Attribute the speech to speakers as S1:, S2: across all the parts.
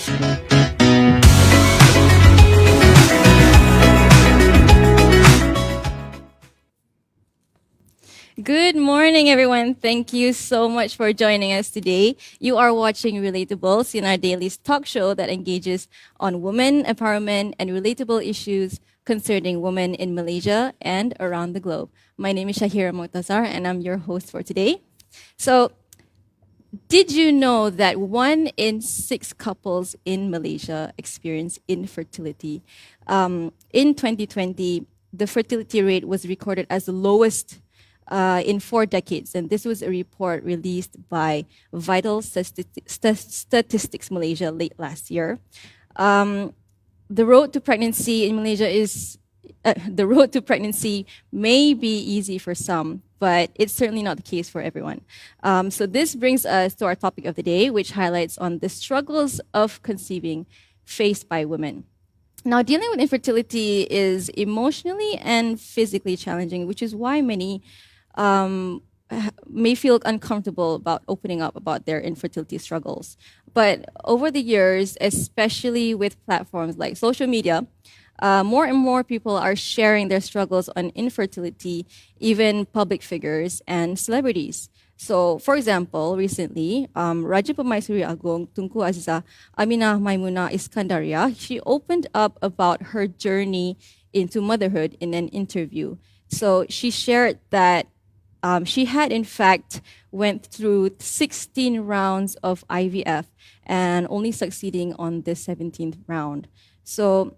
S1: Good morning, everyone. Thank you so much for joining us today. You are watching Relatable, Sinar Daily's talk show that engages on women empowerment and relatable issues concerning women in Malaysia and around the globe. My name is Shahira Motazar, and I'm your host for today. So, did you know that 1 in 6 couples in Malaysia experience infertility? In 2020, the fertility rate was recorded as the lowest in 4 decades, and this was a report released by Vital Statistics Malaysia late last year. The road to pregnancy in Malaysia is the road to pregnancy may be easy for some, but it's certainly not the case for everyone. So this brings us to our topic of the day, which highlights on the struggles of conceiving faced by women. Now, dealing with infertility is emotionally and physically challenging, which is why many may feel uncomfortable about opening up about their infertility struggles. But over the years, especially with platforms like social media, more and more people are sharing their struggles on infertility, even public figures and celebrities. So, for example, recently, Raja Pemaisuri Agong Tunku Aziza Aminah Maimuna Iskandaria, she opened up about her journey into motherhood in an interview. So she shared that she had, in fact, went through 16 rounds of IVF and only succeeding on the 17th round. So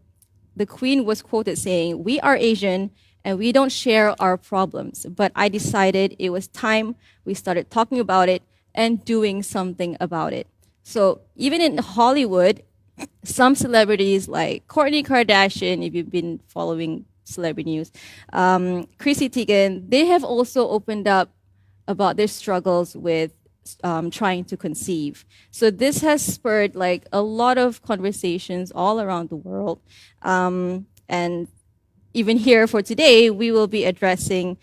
S1: the queen was quoted saying, "We are Asian and we don't share our problems, but I decided it was time we started talking about it and doing something about it." So even in Hollywood, some celebrities like Kourtney Kardashian, if you've been following celebrity news, Chrissy Teigen, they have also opened up about their struggles with trying to conceive. So this has spurred like a lot of conversations all around the world. And even here for today, we will be addressing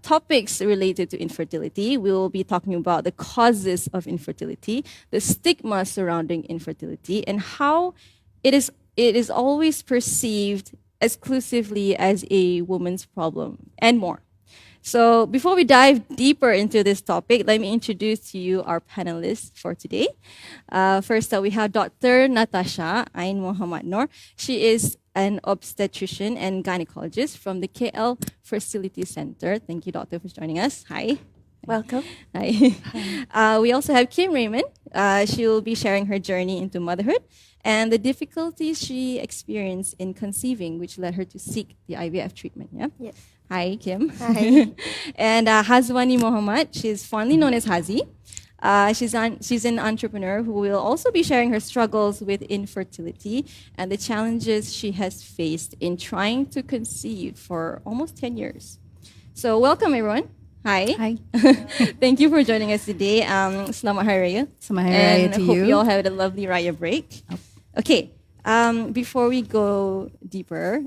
S1: topics related to infertility. We will be talking about the causes of infertility, the stigma surrounding infertility, and how it is always perceived exclusively as a woman's problem, and more. So before we dive deeper into this topic, let me introduce to you our panelists for today. First up, we have Dr. Natasha Ain Muhammad Noor. She is an obstetrician and gynecologist from the KL Fertility Center. Thank you, doctor, for joining us. Hi.
S2: Welcome.
S1: Hi. We also have Kim Raymond. She will be sharing her journey into motherhood and the difficulties she experienced in conceiving, which led her to seek the IVF treatment. Yeah.
S2: Yes.
S1: Hi, Kim.
S2: Hi.
S1: And Hazwani Mohammed. She's fondly known as Hazi. She's an entrepreneur who will also be sharing her struggles with infertility and the challenges she has faced in trying to conceive for almost 10 years. So welcome, everyone. Hi.
S2: Hi.
S1: Thank you for joining us today. Selamat Hari Raya.
S2: Selamat Hari Raya
S1: and
S2: to
S1: hope
S2: you.
S1: you all had a lovely Raya break. Okay. Before we go deeper,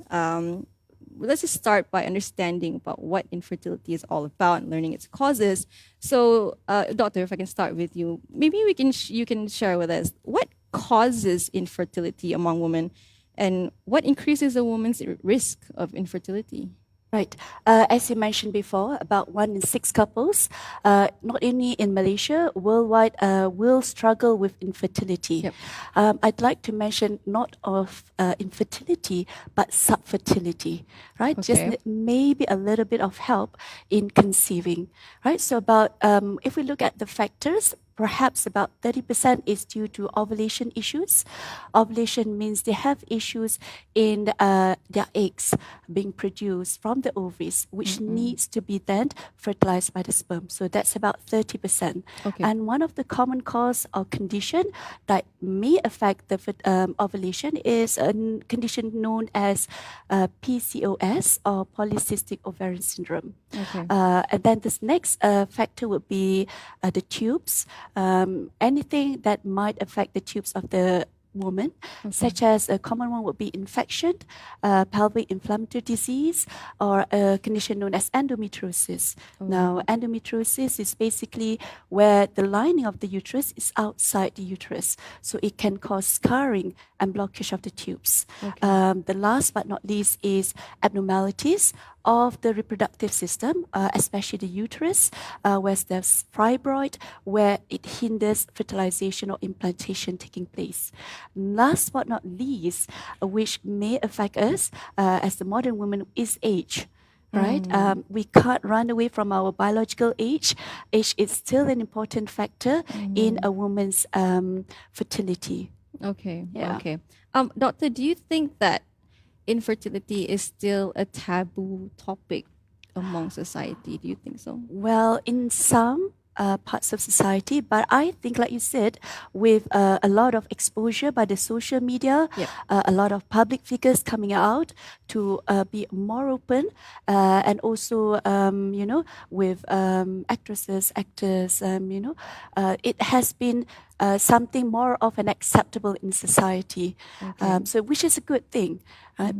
S1: let's just start by understanding about what infertility is all about and learning its causes. So, doctor, if I can start with you, maybe you can share with us what causes infertility among women and what increases a woman's risk of infertility.
S2: Right. As you mentioned before, about 1 in 6 couples, not only in Malaysia, worldwide, will struggle with infertility.
S1: Yep.
S2: I'd like to mention not of infertility, but subfertility, right?
S1: Okay.
S2: Just maybe a little bit of help in conceiving, right? So about, if we look at the factors, perhaps about 30% is due to ovulation issues. Ovulation means they have issues in their eggs being produced from the ovaries, which needs to be then fertilized by the sperm. So that's about 30%.
S1: Okay.
S2: And one of the common cause or condition that may affect the ovulation is a condition known as PCOS or polycystic ovarian syndrome.
S1: Okay.
S2: And then this next factor would be the tubes. Anything that might affect the tubes of the woman, such as a common one would be infection, pelvic inflammatory disease, or a condition known as endometriosis. Now, endometriosis is basically where the lining of the uterus is outside the uterus, so it can cause scarring and blockage of the tubes. The last but not least is abnormalities of the reproductive system, especially the uterus, where there's fibroid, where it hinders fertilization or implantation taking place. Last but not least, which may affect us as the modern woman, is age. Right? We can't run away from our biological age. Age is still an important factor in a woman's fertility.
S1: Okay.
S2: Yeah.
S1: Okay. Doctor, do you think that infertility is still a taboo topic among society? Do you think so?
S2: Well, in some parts of society, but I think, like you said, with a lot of exposure by the social media,
S1: Yep.
S2: a lot of public figures coming out to be more open, and also, with actresses, actors, it has been something more of an acceptable in society. So, which is a good thing,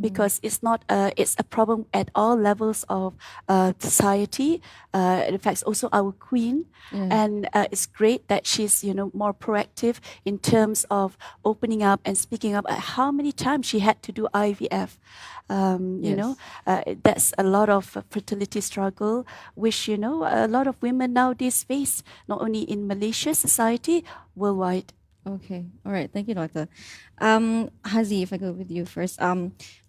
S2: because it's not it's a problem at all levels of society. It affects also our queen, and it's great that she's more proactive in terms of opening up and speaking up. How many times she had to do IVF? That's a lot of fertility struggle, which a lot of women nowadays face, not only in Malaysia society, worldwide.
S1: Okay. All right. Thank you, Doctor. Hazi, if I go with you first,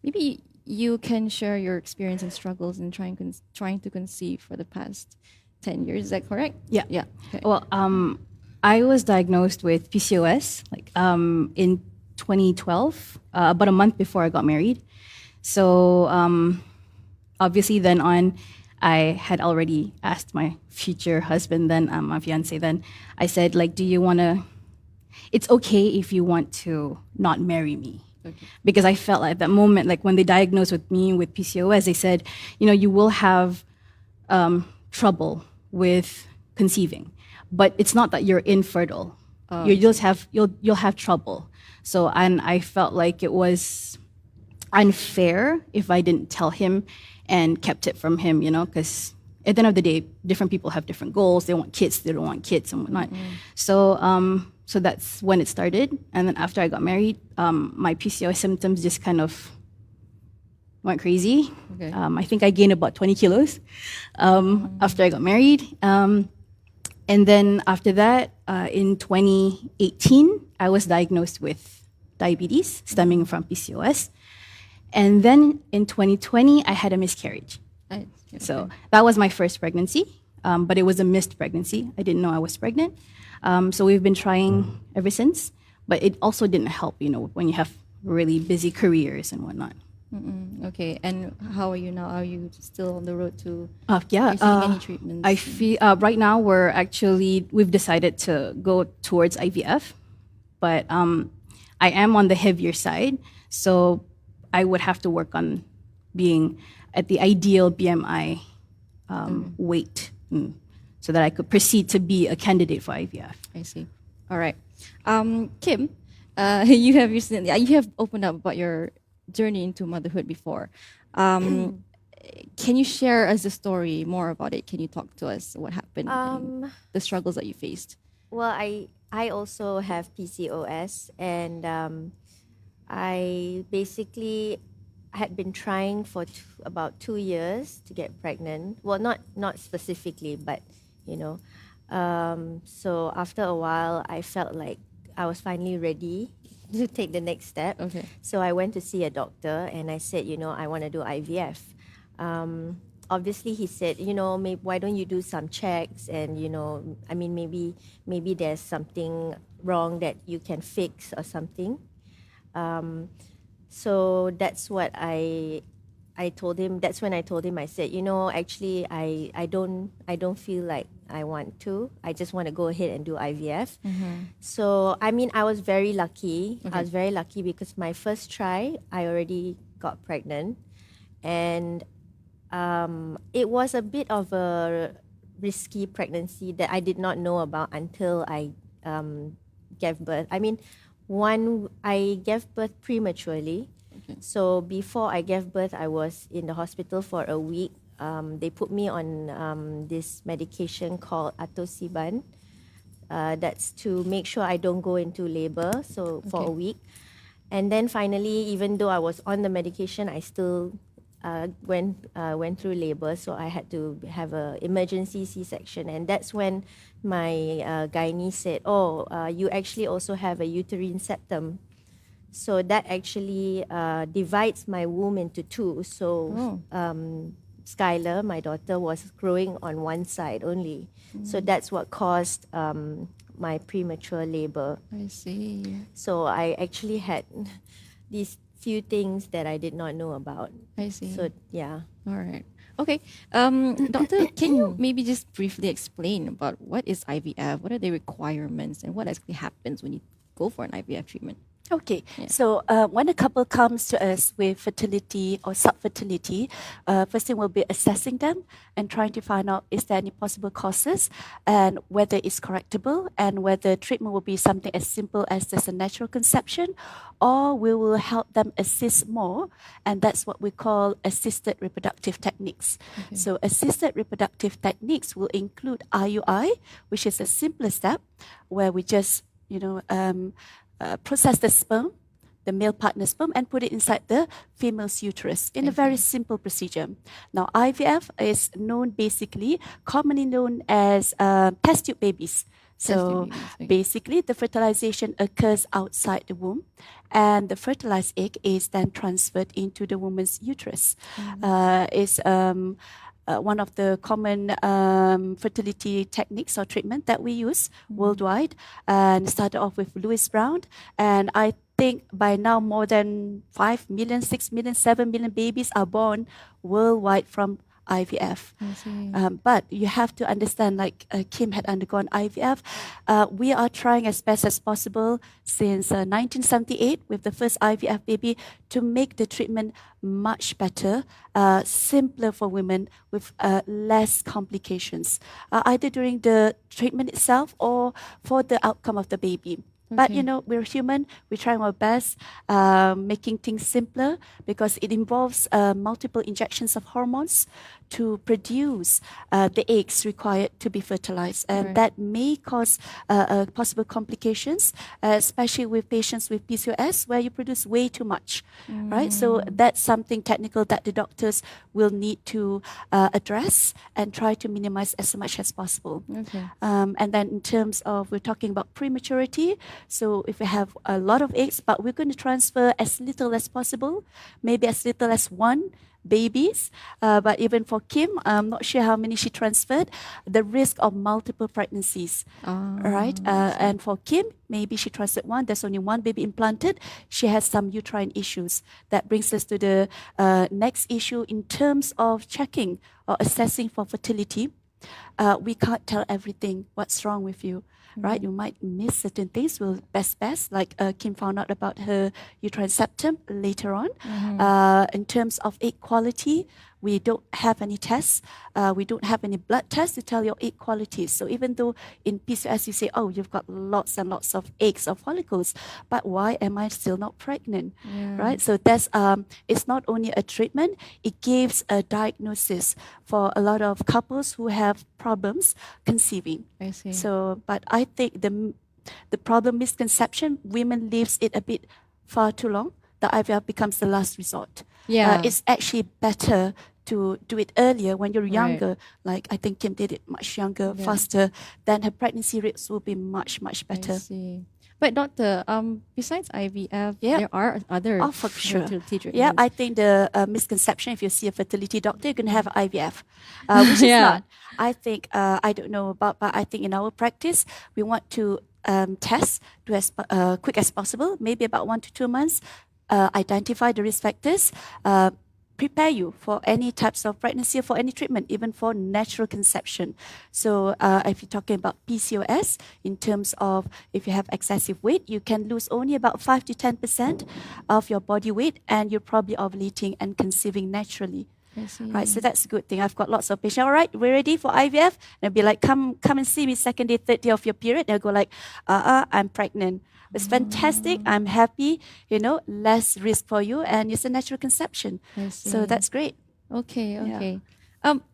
S1: maybe you can share your experience and struggles in trying to conceive for the past 10 years. Is that correct?
S3: Yeah.
S1: Yeah. Okay.
S3: Well, I was diagnosed with PCOS in 2012, about a month before I got married. So obviously, then on, I had already asked my future husband, then my fiance. Then I said, do you want to? It's okay if you want to not marry me. Because I felt like at that moment, when they diagnosed with me with PCOS, they said, you will have trouble with conceiving, but it's not that you're infertile. You'll have trouble. So, and I felt like it was unfair if I didn't tell him and kept it from him, because at the end of the day, different people have different goals. They want kids, they don't want kids, and whatnot. So that's when it started. And then after I got married, my PCOS symptoms just kind of went crazy.
S1: Okay.
S3: I think I gained about 20 kilos after I got married. And then after that, in 2018, I was diagnosed with diabetes stemming from PCOS. And then in 2020, I had a miscarriage. So that was my first pregnancy, but it was a missed pregnancy. I didn't know I was pregnant. So we've been trying ever since, but it also didn't help, when you have really busy careers and whatnot.
S1: Okay. And how are you now? Are you still on the road to
S3: Yeah.
S1: receiving any treatments?
S3: I feel right now we've decided to go towards IVF, but I am on the heavier side, so I would have to work on being at the ideal BMI weight, so that I could proceed to be a candidate for IVF.
S1: I see. All right. Kim, you have opened up about your journey into motherhood before. Can you share us the story more about it? Can you talk to us what happened and the struggles that you faced?
S4: Well, I also have PCOS, and I basically had been trying for about 2 years to get pregnant. Well, not specifically, but so after a while, I felt like I was finally ready to take the next step.
S1: Okay.
S4: So I went to see a doctor, and I said, I want to do IVF. Obviously, he said, maybe why don't you do some checks, and maybe there's something wrong that you can fix or something. So that's what I told him. That's when I told him. I said, actually, I don't feel like I want to. I just want to go ahead and do IVF. So I was very lucky.
S1: Okay.
S4: I was very lucky because my first try, I already got pregnant, and it was a bit of a risky pregnancy that I did not know about until I gave birth. One, I gave birth prematurely.
S1: Okay.
S4: So before I gave birth, I was in the hospital for a week. They put me on this medication called atosiban. That's to make sure I don't go into labor. So for
S1: Okay.
S4: a week, and then finally, even though I was on the medication, I still went through labor. So I had to have a emergency C-section, and that's when my gynae said, "Oh, you actually also have a uterine septum." So that actually divides my womb into two. So Skylar, my daughter, was growing on one side only. So that's what caused my premature labor.
S1: I see.
S4: So I actually had these few things that I did not know about.
S1: I see.
S4: So yeah.
S1: All right. Okay. Doctor, can you maybe just briefly explain about what is IVF? What are the requirements, and what actually happens when you go for an IVF treatment?
S2: Okay, so when a couple comes to us with fertility or subfertility, first thing we'll be assessing them and trying to find out is there any possible causes and whether it's correctable and whether treatment will be something as simple as just a natural conception, or we will help them assist more, and that's what we call assisted reproductive techniques. So assisted reproductive techniques will include IUI, which is a simpler step where we just process the sperm, the male partner sperm, and put it inside the female's uterus in a very simple procedure. Now, IVF is commonly known as test tube babies. So
S1: babies, okay.
S2: basically, the fertilization occurs outside the womb, and the fertilized egg is then transferred into the woman's uterus. It's one of the common fertility techniques or treatment that we use worldwide, and started off with Louis Brown. And I think by now more than 5 million, 6 million, 7 million babies are born worldwide from IVF. But you have to understand, like Kim had undergone IVF. We are trying as best as possible since 1978 with the first IVF baby to make the treatment much better, simpler for women with less complications, either during the treatment itself or for the outcome of the baby. But we're human. We're trying our best, making things simpler because it involves multiple injections of hormones to produce the eggs required to be fertilized, and that may cause possible complications, especially with patients with PCOS, where you produce way too much, right? So that's something technical that the doctors will need to address and try to minimize as much as possible. And then in terms of, we're talking about prematurity. So if we have a lot of eggs, but we're going to transfer as little as possible, maybe as little as one babies. But even for Kim, I'm not sure how many she transferred, the risk of multiple pregnancies, right? And for Kim, maybe she transferred one, there's only one baby implanted. She has some uterine issues. That brings us to the next issue in terms of checking or assessing for fertility. We can't tell everything what's wrong with you, right? You might miss certain things. Will best, like Kim found out about her uterine septum later on. In terms of egg quality, we don't have any tests. We don't have any blood tests to tell your egg quality. So even though in PCOS you say, oh, you've got lots and lots of eggs or follicles, but why am I still not pregnant, right? So that's it's not only a treatment, it gives a diagnosis for a lot of couples who have problems conceiving.
S1: I see.
S2: So, but I think the problem misconception, women leaves it a bit far too long. The IVF becomes the last resort. It's actually better to do it earlier when you're younger. Like I think Kim did it much younger, faster, then her pregnancy rates will be much, much better.
S1: I see. But doctor, besides IVF, there are other
S2: for sure.
S1: fertility treatments.
S2: Yeah, I think the misconception, if you see a fertility doctor, you're going to have IVF, which is not. I think, I don't know about, but I think in our practice, we want to test to as quick as possible, maybe about 1 to 2 months, identify the risk factors, prepare you for any types of pregnancy, for any treatment, even for natural conception. So if you're talking about PCOS, in terms of if you have excessive weight, you can lose only about 5 to 10% of your body weight, and you're probably ovulating and conceiving naturally.
S1: I see.
S2: Right, so that's a good thing. I've got lots of patients. All right, we're ready for IVF. And I'll be like, come and see me second day, third day of your period. They'll go like, I'm pregnant. It's fantastic. I'm happy. Less risk for you, and it's a natural conception.
S1: I
S2: So
S1: see.
S2: that's great.
S1: Okay,
S2: Yeah.
S1: okay.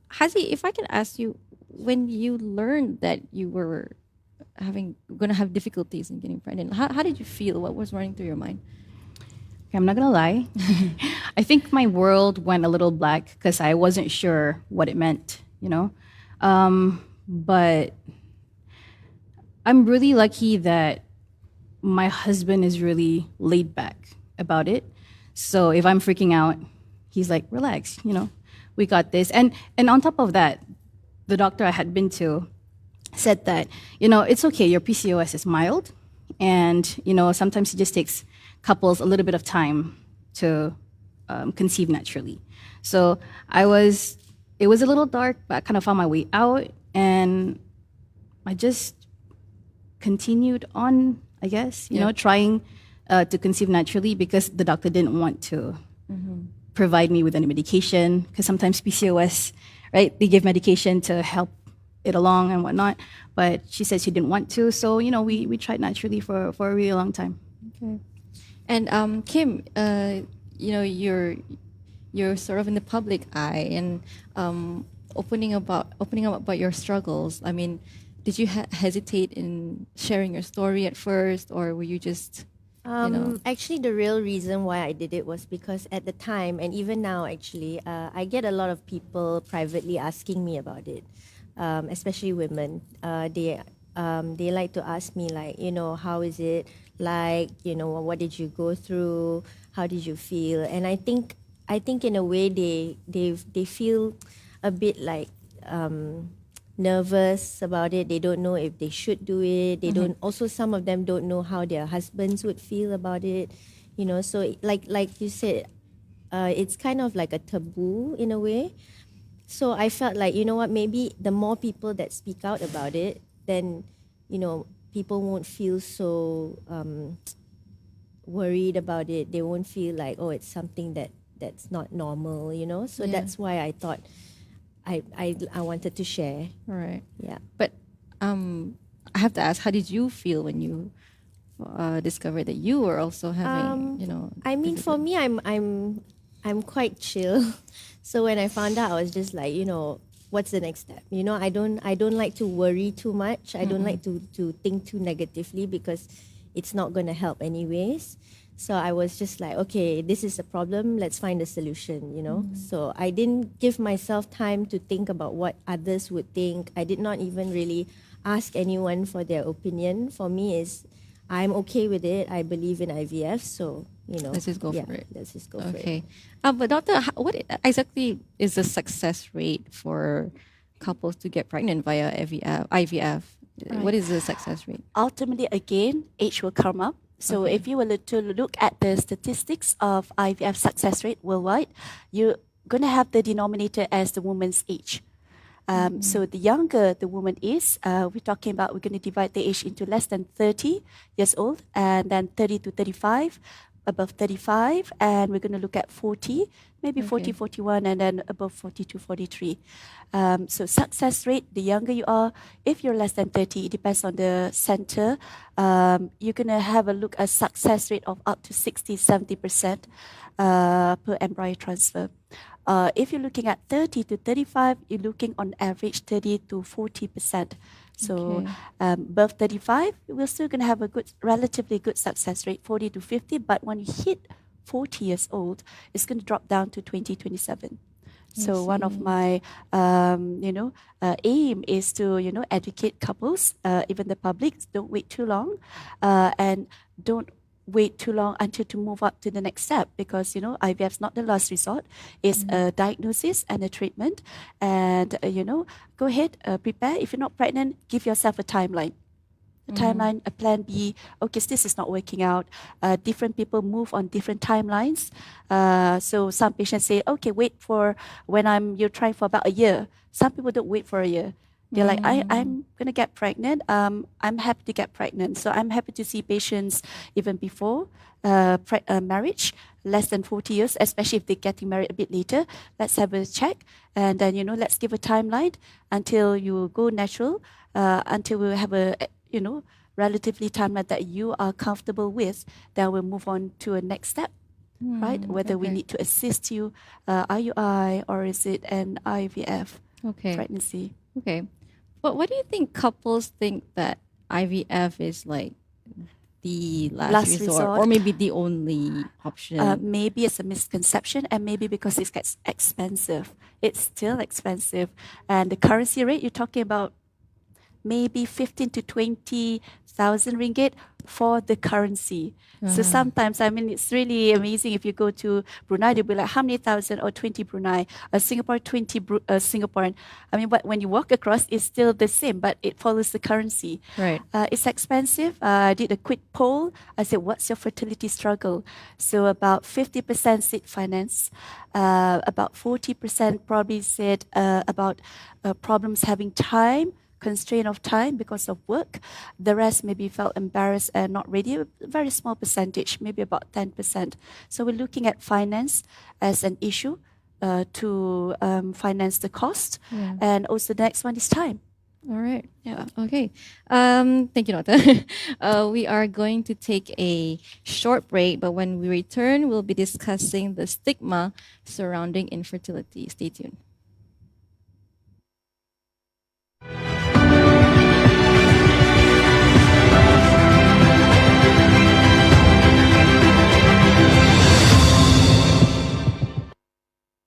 S1: Hazi, if I can ask you, when you learned that you were going to have difficulties in getting pregnant, how did you feel? What was running through your mind?
S3: Okay, I'm not gonna lie. I think my world went a little black because I wasn't sure what it meant, But I'm really lucky that my husband is really laid back about it. So if I'm freaking out, he's like, relax, we got this. And on top of that, the doctor I had been to said that, it's okay, your PCOS is mild. And, sometimes it just takes couples a little bit of time to conceive naturally. So it was a little dark, but I kind of found my way out. And I just continued on, I guess, trying to conceive naturally because the doctor didn't want to provide me with any medication, because sometimes PCOS, right, they give medication to help it along and whatnot, but she said she didn't want to, so we tried naturally for a really long time.
S1: Okay. And Kim, you're sort of in the public eye and opening up about your struggles. I mean, did you hesitate in sharing your story at first, or were you just
S4: Actually, the real reason why I did it was because at the time, and even now, actually, I get a lot of people privately asking me about it, especially women. They like to ask me, like, how is it like? What did you go through? How did you feel? And I think in a way they feel a bit like nervous about it. They don't know if they should do it. They don't. Also, some of them don't know how their husbands would feel about it. So like you said, it's kind of like a taboo in a way. So I felt like, what, maybe the more people that speak out about it, then people won't feel so worried about it. They won't feel like, oh, it's something that's not normal. So that's why I thought I wanted to share.
S1: all right?
S4: Yeah.
S1: But I have to ask, how did you feel when you discovered that you were also having,
S4: I mean, for me, I'm quite chill. So when I found out, I was just like, what's the next step? I don't like to worry too much. I don't like to think too negatively because it's not going to help anyways. So I was just like, okay, this is a problem. Let's find a solution, So I didn't give myself time to think about what others would think. I did not even really ask anyone for their opinion. For me, I'm okay with it. I believe in IVF, so
S1: let's just go for it.
S4: Let's just go for it.
S1: Okay. But doctor, what exactly is the success rate for couples to get pregnant via IVF?
S2: Right.
S1: What is the success rate?
S2: Ultimately, again, age will come up. So if you were to look at the statistics of IVF success rate worldwide, you're going to have the denominator as the woman's age. So the younger the woman is, we're going to divide the age into less than 30 years old, and then 30 to 35, above 35, and we're going to look at 40, maybe 40, 41, and then above 40 to 43. So success rate, the younger you are, if you're less than 30, it depends on the center, you're going to have a look at success rate of up to 60, 70% per embryo transfer. If you're looking at 30 to 35, you're looking on average 30 to 40%. So above 35, we're still going to have a relatively good success rate, 40 to 50. But when you hit 40 years old, it's going to drop down to 20, 27. So one of my, aim is to, educate couples, even the public. Don't wait too long, and don't wait too long until to move up to the next step, because IVF is not the last resort. It's a diagnosis and a treatment, and go ahead, prepare. If you're not pregnant, give yourself a timeline. A plan B. Okay, so this is not working out. Different people move on different timelines. So some patients say, okay, wait for when you're trying for about a year. Some people don't wait for a year. They're like, I'm going to get pregnant. I'm happy to get pregnant. So I'm happy to see patients even before marriage, less than 40 years, especially if they're getting married a bit later. Let's have a check. And then, let's give a timeline until you go natural, until we have a, relatively timeline that you are comfortable with. Then we'll move on to a next step. Right? Whether we need to assist you, IUI, or is it an IVF pregnancy?
S1: Okay. But what do you think couples think that IVF is like the last resort, or maybe the only option?
S2: Maybe it's a misconception, and maybe because it gets expensive. It's still expensive. And the currency rate, you're talking about maybe 15 to 20,000 ringgit for the currency. So sometimes, it's really amazing if you go to Brunei, they'll be like, how many thousand, or 20 Brunei, Singapore, 20 Singaporean. But when you walk across, it's still the same, but it follows the currency.
S1: Right.
S2: It's expensive. I did a quick poll. I said, what's your fertility struggle? So about 50% said finance. About 40% probably said about problems having time, constraint of time because of work. The rest maybe felt embarrassed and not ready. A very small percentage, maybe about 10%. So we're looking at finance as an issue to finance the cost. And also the next one is time.
S1: All right.
S2: Yeah.
S1: Okay. Thank you, Nota. We are going to take a short break, but when we return, we'll be discussing the stigma surrounding infertility. Stay tuned.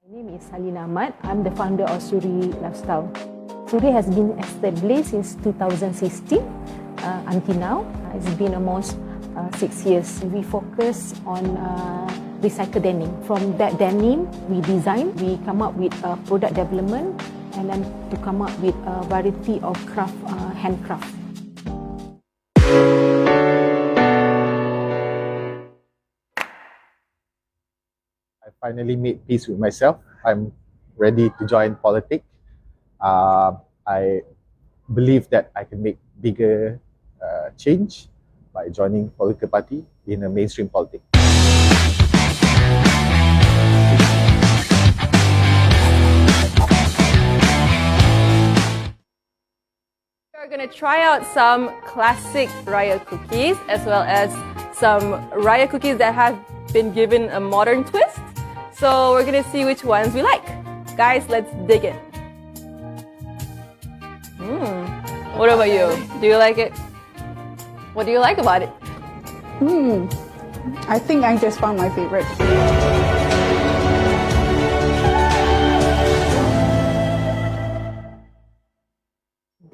S5: My name is Salina Ahmad. I'm the founder of Suri Lifestyle. Suri has been established since 2016 until now. It's been almost 6 years. We focus on recycled denim. From that denim, we design, we come up with product development, and then to come up with a variety of craft, handcraft.
S6: I finally made peace with myself. I'm ready to join politics. I believe that I can make bigger change by joining political party in a mainstream politics.
S7: We're going to try out some classic Raya cookies as well as some Raya cookies that have been given a modern twist. So we're going to see which ones we like. Guys, let's dig in. What about you? Do you like it? What do you like about it?
S8: I think I just found my favorite.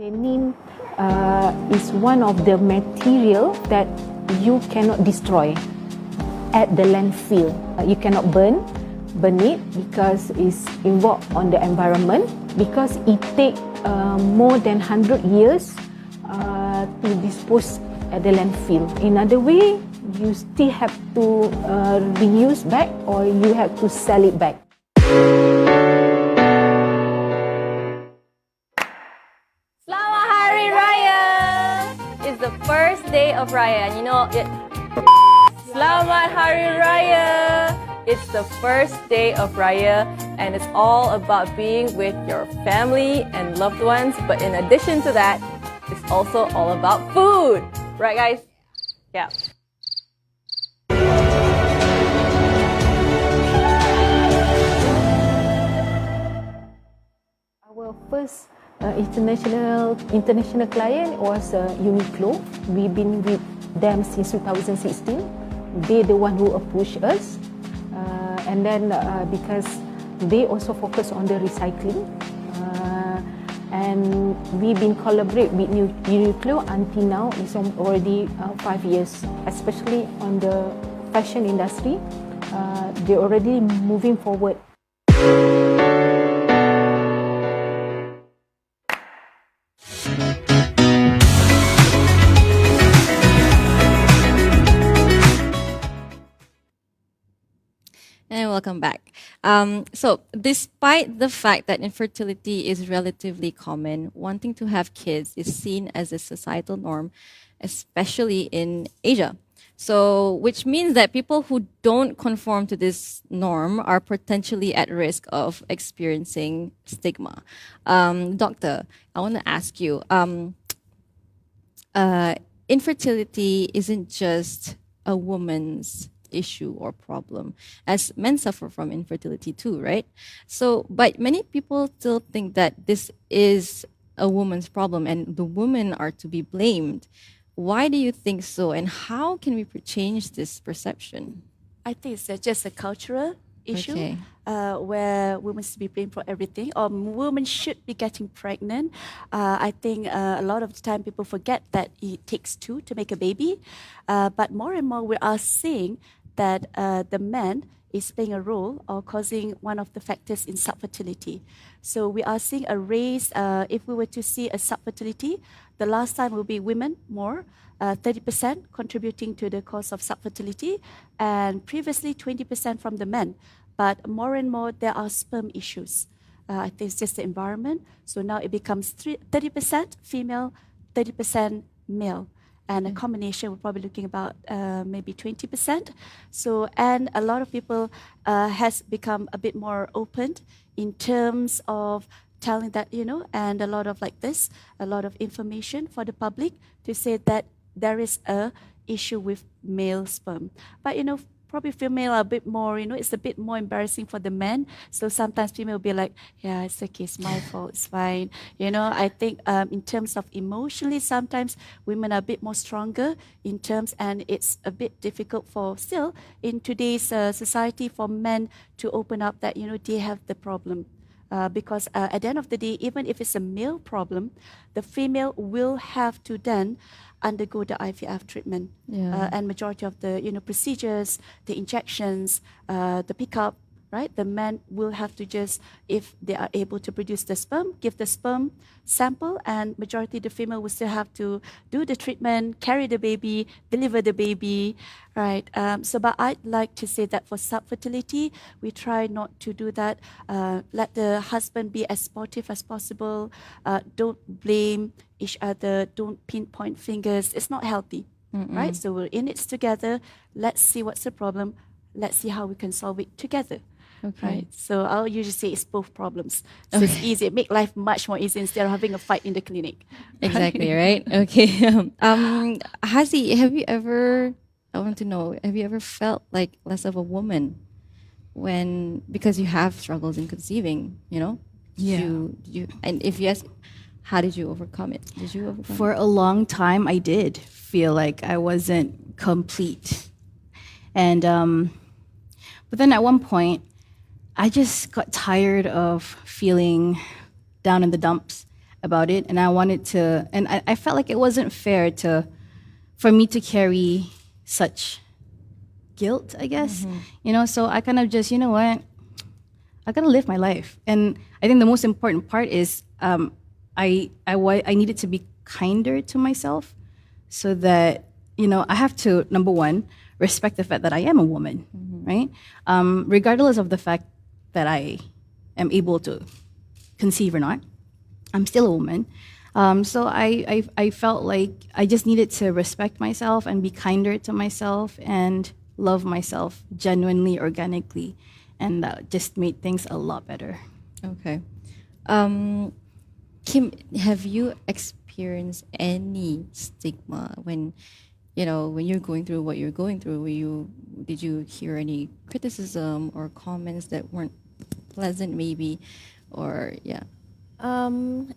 S5: Denim is one of the material that you cannot destroy at the landfill. You cannot burn it because it's involved on the environment, because it takes more than 100 years to dispose at the landfill. In other way, you still have to reuse back, or you have to sell it back.
S7: Selamat Hari Raya! It's the first day of Raya, and you know it. Selamat Hari Raya! It's the first day of Raya, and it's all about being with your family and loved ones. But in addition to that, it's also all about food. Right, guys? Yeah.
S5: Our first international client was Uniqlo. We've been with them since 2016. They're the one who approached us. And then because they also focus on the recycling, and we've been collaborate with Uniqlo until now. It's already 5 years, especially on the fashion industry. They're already moving forward.
S1: And welcome back. So, despite the fact that infertility is relatively common, wanting to have kids is seen as a societal norm, especially in Asia. So, which means that people who don't conform to this norm are potentially at risk of experiencing stigma. Doctor, I want to ask you, infertility isn't just a woman's issue or problem, as men suffer from infertility too, right? So, but many people still think that this is a woman's problem and the women are to be blamed. Why do you think so, and how can we change this perception?
S2: I think it's just a cultural issue
S1: Okay.
S2: where women should be blamed for everything, or women should be getting pregnant. I think a lot of the time people forget that it takes two to make a baby, but more and more we are seeing that the man is playing a role or causing one of the factors in subfertility. So we are seeing a raise. If we were to see a subfertility, the last time will be women more, 30% contributing to the cause of subfertility, and previously 20% from the men. But more and more, there are sperm issues. I think it's just the environment. So now it becomes 30% female, 30% male. And a combination, we're probably looking about maybe 20%. So, and a lot of people has become a bit more open in terms of telling that, and a lot of like this, a lot of information for the public to say that there is a issue with male sperm. But, probably female are a bit more, it's a bit more embarrassing for the men. So sometimes female will be like, yeah, it's okay, it's my fault, it's fine. I think in terms of emotionally, sometimes women are a bit more stronger in terms, and it's a bit difficult for still in today's society for men to open up that, they have the problem. Because at the end of the day, even if it's a male problem, the female will have to then undergo the IVF treatment. And majority of the procedures, the injections, the pickup, right? The man will have to just, if they are able to produce the sperm, give the sperm sample, and majority the female will still have to do the treatment, carry the baby, deliver the baby, right? But I'd like to say that for subfertility, we try not to do that. Let the husband be as supportive as possible. Don't blame each other. Don't pinpoint fingers. It's not healthy, right? So we're in it together. Let's see what's the problem. Let's see how we can solve it together.
S1: Okay.
S2: Right. So I'll usually say it's both problems. So it's easy. It make life much more easy instead of having a fight in the clinic.
S1: Exactly, right? Okay. Hazi, I want to know, have you ever felt like less of a woman because you have struggles in conceiving,
S3: Yeah.
S1: And if yes, how did you overcome it? Did you overcome
S3: For a long time, I did feel like I wasn't complete. And, but then at one point, I just got tired of feeling down in the dumps about it. And I wanted to, and I felt like it wasn't fair for me to carry such guilt, I guess. So I kind of just, you know what, I gotta live my life. And I think the most important part is I needed to be kinder to myself so that, I have to, number one, respect the fact that I am a woman, right? Regardless of the fact that I am able to conceive or not, I'm still a woman. So I felt like I just needed to respect myself and be kinder to myself and love myself genuinely, organically. And that just made things a lot better.
S1: Okay. Kim, have you experienced any stigma when you're going through what you're going through? Did you hear any criticism or comments that weren't pleasant, maybe, or yeah?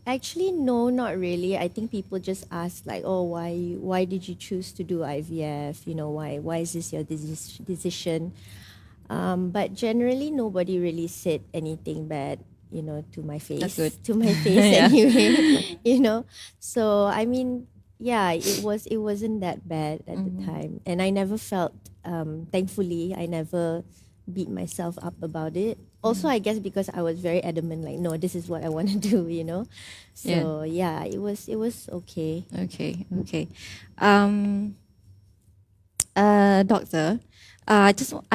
S4: Actually, no, not really. I think people just ask like, oh, why did you choose to do IVF? Why is this your decision? But generally, nobody really said anything bad, to my face.
S1: That's good.
S4: To my face anyway, So I mean, yeah, it wasn't that bad at the time, and I never felt. Thankfully, I never beat myself up about it. Also, I guess because I was very adamant, like, no, this is what I want to do, So yeah, it was okay.
S1: Okay. Doctor, I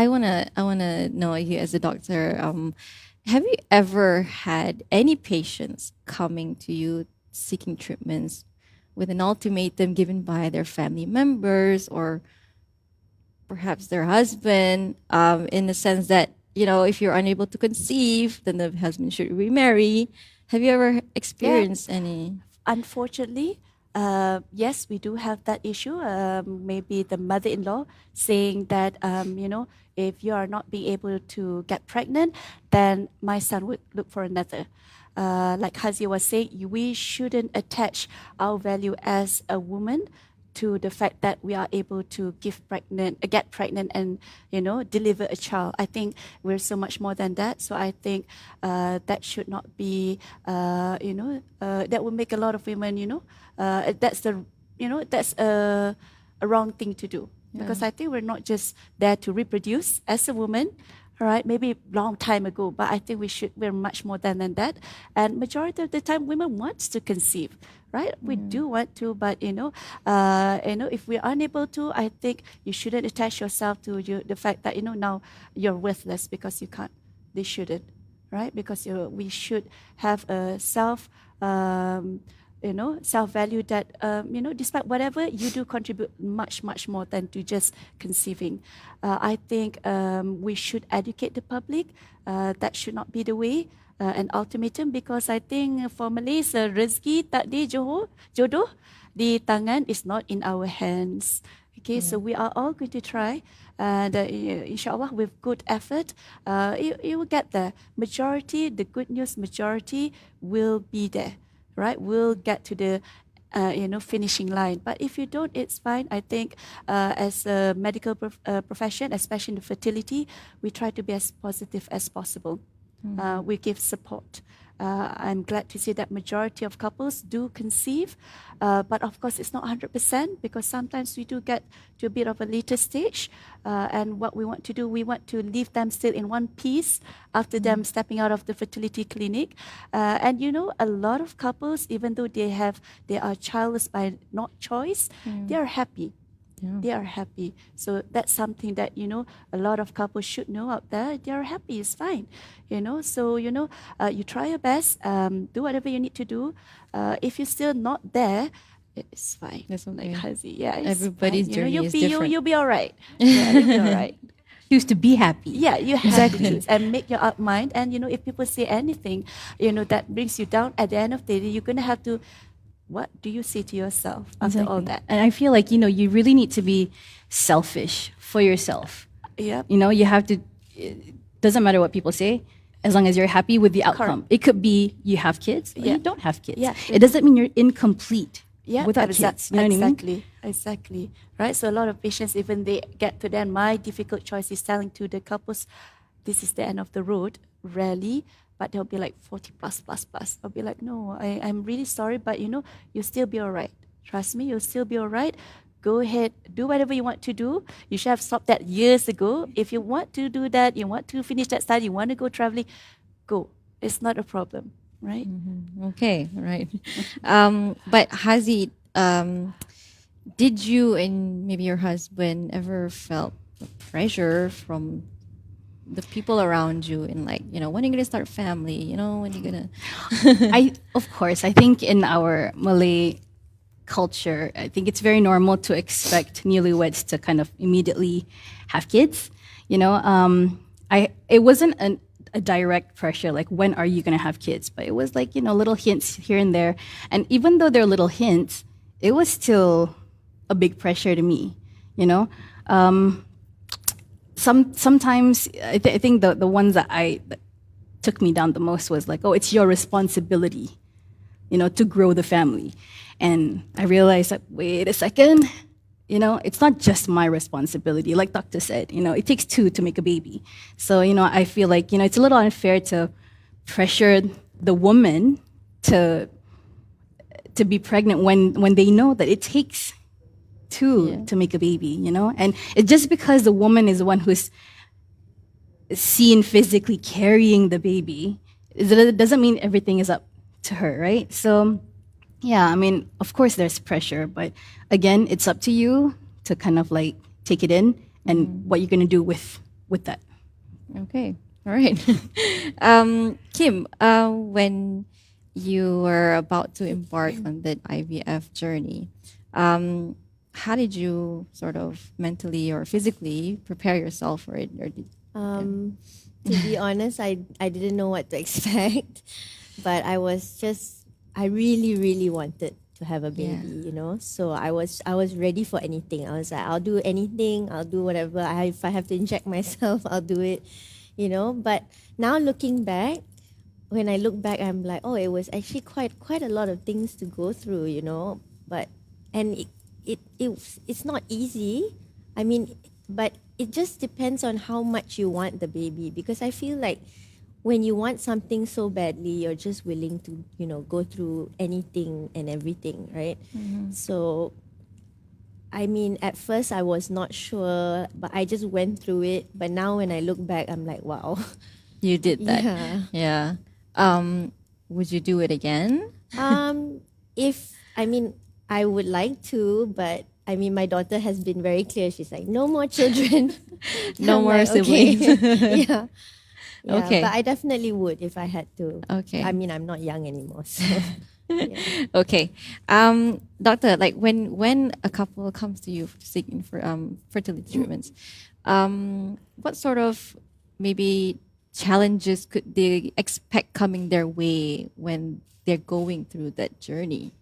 S1: wanna know you as a doctor. Have you ever had any patients coming to you seeking treatments with an ultimatum given by their family members or perhaps their husband, in the sense that, if you're unable to conceive, then the husband should remarry? Have you ever experienced any?
S2: Unfortunately, yes, we do have that issue. Maybe the mother-in-law saying that, if you are not being able to get pregnant, then my son would look for another. Like Hazi was saying, we shouldn't attach our value as a woman to the fact that we are able to get pregnant and deliver a child. I think we're so much more than that. So I think that should not be that will make a lot of women that's a wrong thing to do, because I think we're not just there to reproduce as a woman. All right, maybe long time ago, but I think we're much more than that. And majority of the time, women wants to conceive, right? We do want to, but if we're unable to, I think you shouldn't attach yourself to the fact that now you're worthless because you can't. They shouldn't, right? Because we should have a self-value that, despite whatever you do contribute much, much more than to just conceiving. I think we should educate the public. That should not be the way, an ultimatum, because I think for Malays, rezeki takdir jodoh di tangan is not in our hands. Okay, so we are all going to try, and inshallah, with good effort, you will get there. The good news majority will be there. Right, we'll get to the finishing line. But if you don't, it's fine. I think as a medical profession, especially in the fertility, we try to be as positive as possible. We give support. I'm glad to see that majority of couples do conceive, but of course it's not 100%, because sometimes we do get to a bit of a later stage, and what we want to do, we want to leave them still in one piece after them stepping out of the fertility clinic. And a lot of couples, even though they are childless by not choice, they are happy. They are happy. So that's something that, a lot of couples should know out there. They are happy, it's fine. So, you try your best, do whatever you need to do. If you're still not there, it's fine.
S1: That's okay.
S2: Like Hazi, yeah.
S1: Everybody's
S2: fine.
S1: journey is different.
S2: You'll be all right. Yeah, you'll be all right.
S3: Choose to be happy.
S2: Yeah, you have
S3: Exactly.
S2: to choose and make your up mind. And, if people say anything, that brings you down, at the end of the day, you're going to have to, what do you say to yourself after all that?
S3: And I feel like, you really need to be selfish for yourself.
S2: Yeah.
S3: You have to, it doesn't matter what people say, as long as you're happy with the outcome. It could be you have kids or you don't have kids.
S2: Yeah.
S3: It doesn't mean you're incomplete without kids. You know what I mean?
S2: Exactly. Right? So a lot of patients, even they get to then, my difficult choice is telling to the couples, this is the end of the road. Rarely. But they'll be like 40 plus. I'll be like, no, I'm really sorry, but you'll still be all right. Trust me, you'll still be all right. Go ahead, do whatever you want to do. You should have stopped that years ago. If you want to do that, you want to finish that study, you want to go traveling, go. It's not a problem, right?
S1: Okay, right. But Hazi, did you and maybe your husband ever felt the pressure from the people around you in, like, when are you going to start a family? When are you going to...
S3: Of course, I think in our Malay culture, I think it's very normal to expect newlyweds to kind of immediately have kids. It wasn't a direct pressure, like, when are you going to have kids? But it was like, little hints here and there. And even though they're little hints, it was still a big pressure to me, Sometimes I think the ones that took me down the most was like, oh, it's your responsibility, to grow the family. And I realized that, wait a second, it's not just my responsibility. Like Doctor said, it takes two to make a baby. So, I feel like, it's a little unfair to pressure the woman to be pregnant when they know that it takes two to make a baby, And it's just because the woman is the one who's seen physically carrying the baby, it doesn't mean everything is up to her, right? So, yeah, I mean, of course there's pressure, but again, it's up to you to kind of like take it in and what you're going to do with that.
S1: Okay. All right. Kim, when you were about to embark on the IVF journey, how did you sort of mentally or physically prepare yourself for it? Or
S4: To be honest, I didn't know what to expect, but I really, really wanted to have a baby, you know. So I was ready for anything. I was like, I'll do anything, I'll do whatever. If I have to inject myself, I'll do it, you know. But now looking back, when I look back, I'm like, oh, it was actually quite a lot of things to go through, you know. But and it's not easy. I mean, but it just depends on how much you want the baby, because I feel like when you want something so badly, you're just willing to, you know, go through anything and everything, right? So, I mean, at first I was not sure, but I just went through it. But now when I look back, I'm like, wow.
S1: you did that.
S4: Yeah.
S1: Yeah. Would you do it again?
S4: I would like to, but I mean, my daughter has been very clear. She's like, no more children.
S1: No
S4: I'm
S1: more
S4: like, okay.
S1: siblings.
S4: Yeah. Yeah,
S1: Okay.
S4: but I definitely would if I had to.
S1: Okay.
S4: I mean, I'm not young anymore, so yeah.
S1: Okay. Doctor, like when a couple comes to you seeking for fertility treatments, what sort of maybe challenges could they expect coming their way when they're going through that journey?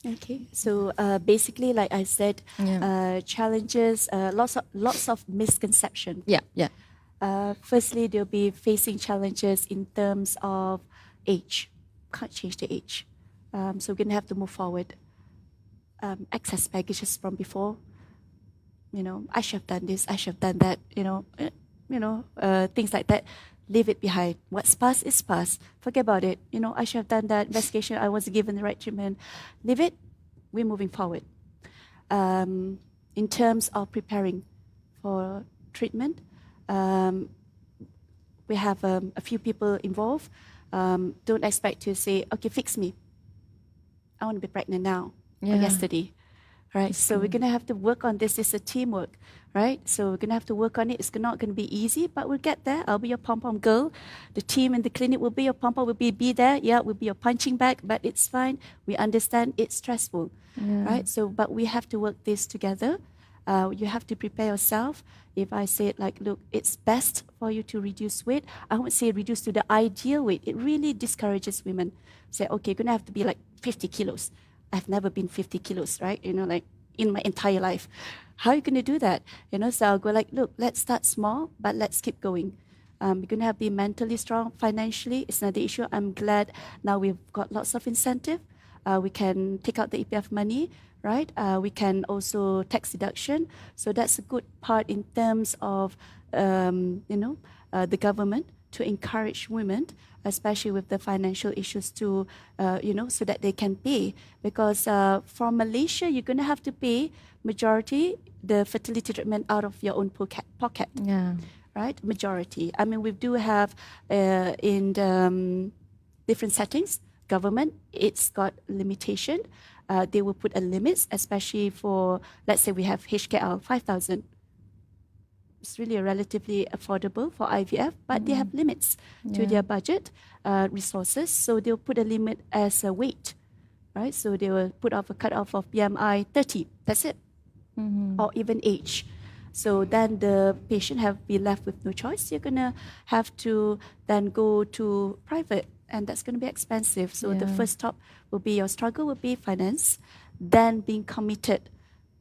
S2: Okay, so basically, like I said, challenges, lots of misconception.
S1: Yeah.
S2: Firstly, they'll be facing challenges in terms of age. Can't change the age, so we're gonna have to move forward. Access baggages from before. You know, I should have done this. I should have done that. Things like that. Leave it behind. What's past is past. Forget about it. You know, I should have done that investigation. I wasn't given the right treatment. Leave it. We're moving forward. In terms of preparing for treatment, we have a few people involved. Don't expect to say, okay, fix me. I want to be pregnant now or yesterday. Right, so we're gonna have to work on this. It's a teamwork, right? So we're gonna have to work on it. It's not gonna be easy, but we'll get there. I'll be your pom-pom girl. The team in the clinic will be your pom-pom. We'll be there. Yeah, we'll be your punching bag, but it's fine. We understand it's stressful, right? So, but we have to work this together. You have to prepare yourself. If I say it like, look, it's best for you to reduce weight. I won't say reduce to the ideal weight. It really discourages women. Say, okay, you're gonna have to be like 50 kilos. I've never been 50 kilos, right? You know, like in my entire life. How are you going to do that? You know, so I'll go like, look, let's start small, but let's keep going. We're going to have to be mentally strong. Financially, it's not the issue. I'm glad now we've got lots of incentive. We can take out the EPF money, right? We can also tax deduction. So that's a good part in terms of, the government to encourage women, especially with the financial issues, to, so that they can pay. Because from Malaysia, you're going to have to pay majority the fertility treatment out of your own pocket.
S1: Yeah.
S2: Right? Majority. I mean, we do have in the, different settings, government, it's got limitation. They will put a limit, especially for, let's say we have HKL, 5,000. It's really relatively affordable for IVF, but they have limits to their budget, resources. So they'll put a limit as a weight, right? So they will put off a cutoff of BMI 30. That's it, or even age. So then the patient be left with no choice. You're gonna have to then go to private, and that's gonna be expensive. So the first stop will be your struggle will be finance, then being committed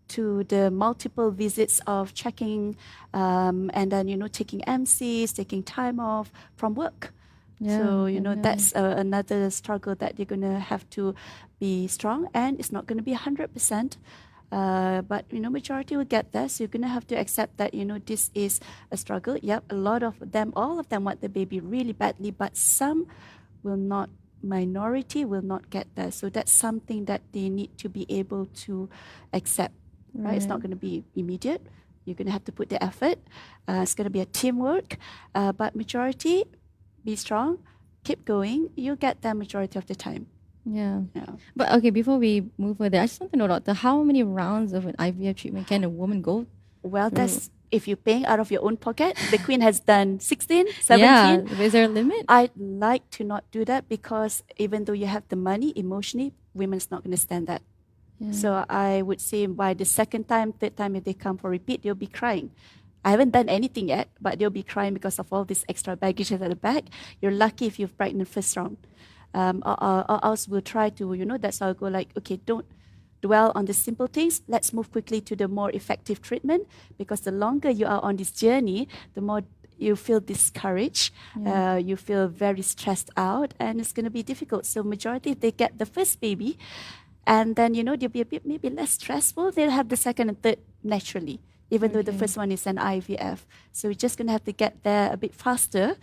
S2: to the multiple visits of checking, and then, taking MCs, taking time off from work. So, that's another struggle that you're going to have to be strong, and it's not going to be 100%. But, majority will get there. So you're going to have to accept that, this is a struggle. Yep, all of them want the baby really badly, but some will not. Minority will not get there. So that's something that they need to be able to accept. Right? It's not going to be immediate. You're going to have to put the effort. It's going to be a teamwork. But majority, be strong, keep going. You'll get that majority of the time.
S1: Yeah. But okay, before we move further, I just want to know, doctor, how many rounds of an IVF treatment can a woman go?
S2: Well, that's if you're paying out of your own pocket, the Queen has done 16, 17.
S1: Yeah, is there a limit?
S2: I'd like to not do that because even though you have the money, emotionally, women's not going to stand that. So I would say by the second time, third time, if they come for repeat, they'll be crying. I haven't done anything yet, but they'll be crying because of all this extra baggage at the back. You're lucky if you're pregnant first round. Or else we'll try to, that's how I go like, okay, don't dwell on the simple things. Let's move quickly to the more effective treatment, because the longer you are on this journey, the more you feel discouraged, you feel very stressed out, and it's going to be difficult. So majority, if they get the first baby, and then, they'll be a bit maybe less stressful, they'll have the second and third naturally, even though the first one is an IVF. So we're just going to have to get there a bit faster,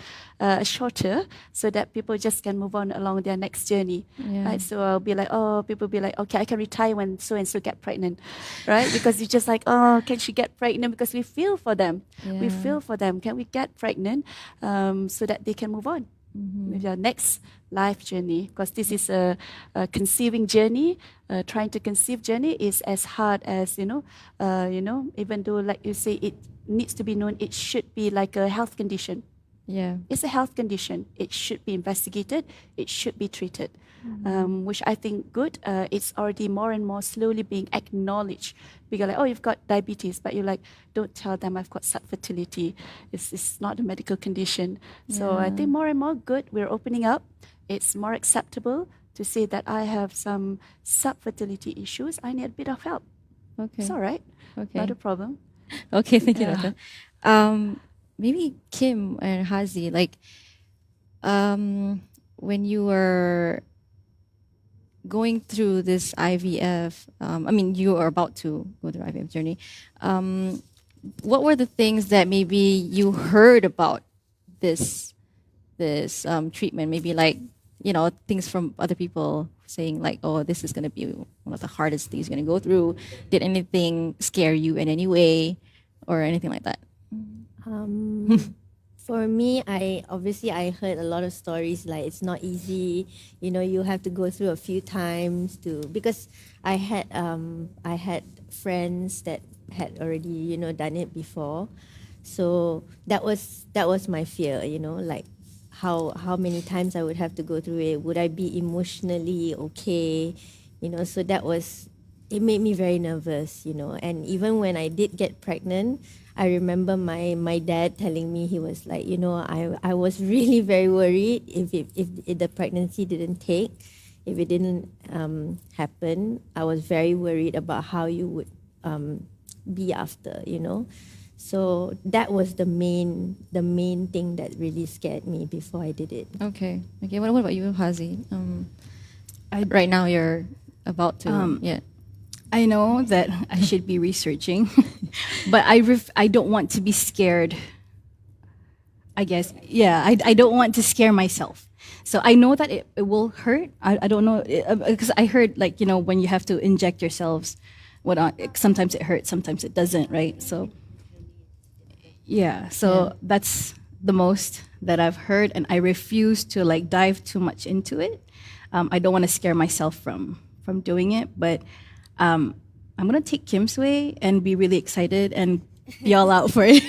S2: shorter, so that people just can move on along their next journey. Right? So I'll be like, people be like, okay, I can retire when so-and-so get pregnant, right? Because you're just like, can she get pregnant? Because we feel for them. We feel for them. Can we get pregnant so that they can move on with their next life journey? Because this is a conceiving journey. Trying to conceive journey is as hard as, even though, like you say, it needs to be known, it should be like a health condition.
S1: Yeah.
S2: It's a health condition. It should be investigated. It should be treated, which I think good. It's already more and more slowly being acknowledged. Because like, you've got diabetes, but you're like, don't tell them I've got subfertility. It's not a medical condition. So I think more and more good. We're opening up. It's more acceptable to say that I have some subfertility issues. I need a bit of help.
S1: Okay.
S2: It's all right.
S1: Okay.
S2: Not a problem.
S1: Okay, thank you, Doctor. Maybe Kim and Hazi, like, when you were going through this IVF, you are about to go through IVF journey. What were the things that maybe you heard about this treatment? Maybe like, things from other people saying like, this is going to be one of the hardest things you're going to go through. Did anything scare you in any way or anything like that?
S4: For me, I heard a lot of stories like it's not easy. You have to go through a few times because I had friends that had already done it before, so that was my fear. Like how many times I would have to go through it. Would I be emotionally okay? So it made me very nervous. And even when I did get pregnant, I remember my dad telling me, he was like, I was really very worried if the pregnancy didn't take, if it didn't happen. I was very worried about how you would be after, So that was the main thing that really scared me before I did it.
S1: Okay. What about you, Hazi? Right now you're about to,
S3: I know that I should be researching, but I don't want to be scared. I guess, I don't want to scare myself. So I know that it will hurt. I don't know, because I heard like, when you have to inject yourselves, sometimes it hurts, sometimes it doesn't, right? So, that's the most that I've heard, and I refuse to like dive too much into it. I don't want to scare myself from doing it, but I'm gonna take Kim's way and be really excited and be all out for it.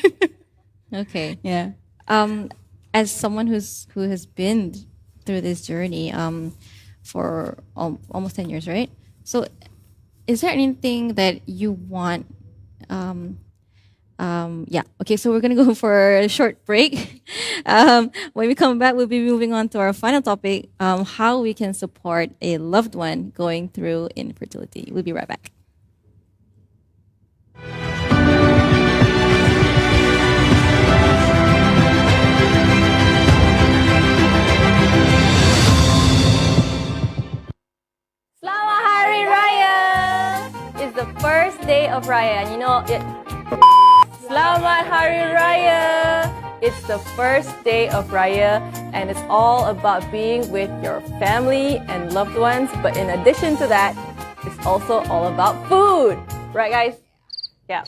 S1: Okay.
S3: Yeah.
S1: As someone who has been through this journey for almost 10 years, right? So is there anything that you want? Okay, so we're going to go for a short break. When we come back, we'll be moving on to our final topic, how we can support a loved one going through infertility. We'll be right back.
S7: Selamat Hari Raya! It's the first day of Raya, and Selamat Hari Raya! It's the first day of Raya, and it's all about being with your family and loved ones. But in addition to that, it's also all about food. Right, guys? Yeah.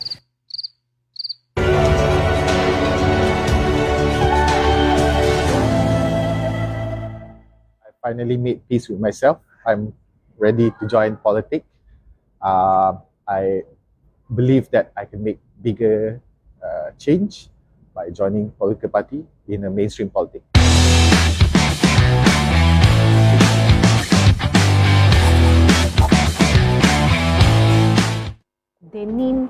S6: I finally made peace with myself. I'm ready to join politics. I believe that I can make bigger change by joining political party in a mainstream politics.
S5: Denim